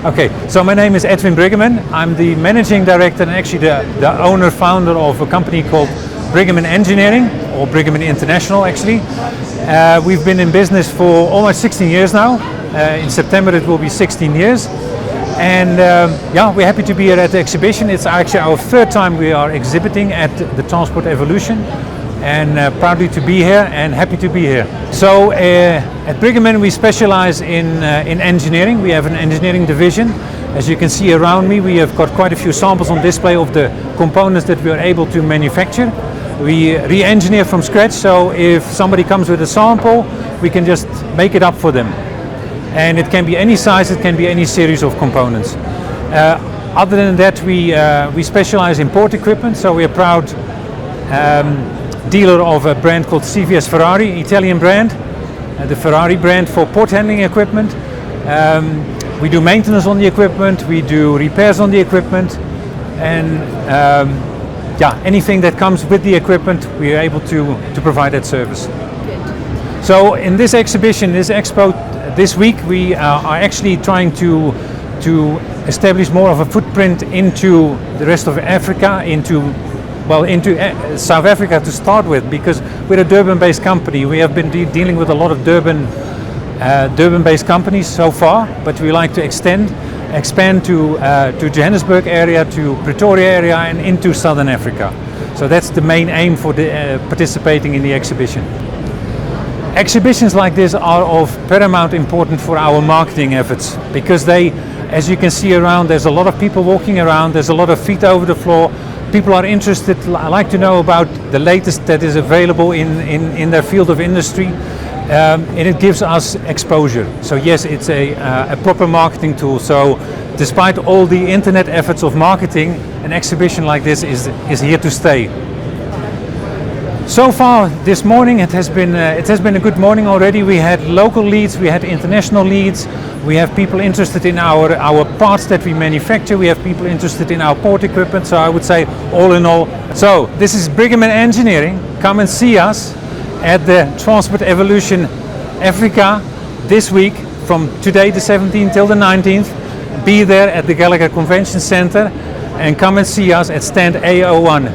Okay, so my name is Edwin Briggeman. I'm the managing director and actually the owner founder of a company called Briggeman Engineering, or Briggeman International actually. We've been in business for almost 16 years now. In September it will be 16 years. And yeah, we're happy to be here at the exhibition. It's actually our third time we are exhibiting at the Transport Evolution. And proudly to be here and happy to be here. So at Briggeman we specialize in engineering. We have an engineering division. As you can see around me, we have got quite a few samples on display of the components that we are able to manufacture. We re-engineer from scratch, so if somebody comes with a sample, we can just make it up for them. And it can be any size, it can be any series of components. Other than that, we specialize in port equipment, so we are proud dealer of a brand called CVS Ferrari, Italian brand, the Ferrari brand for port handling equipment. We do maintenance on the equipment, we do repairs on the equipment, and yeah, anything that comes with the equipment, we are able to provide that service. Good. So in this exhibition, this expo, this week, we are actually trying to establish more of a footprint into the rest of Africa, into South Africa to start with, because we're a Durban-based company. We have been dealing with a lot of Durban-based companies so far, but we like to expand to Johannesburg area, to Pretoria area, and into Southern Africa. So that's the main aim for participating in the exhibition. Exhibitions like this are of paramount importance for our marketing efforts, because they, as you can see around, there's a lot of people walking around, there's a lot of feet over the floor. People are interested, like to know about the latest that is available in their field of industry, and it gives us exposure. So yes, it's a proper marketing tool. So despite all the internet efforts of marketing, an exhibition like this is here to stay. So far this morning it has been a good morning already. We had local leads, we had international leads. We have people interested in our parts that we manufacture. We have people interested in our port equipment. So I would say all in all. So this is Briggeman Engineering. Come and see us at the Transport Evolution Africa this week from today the 17th till the 19th. Be there at the Gallagher Convention Center and come and see us at stand A01.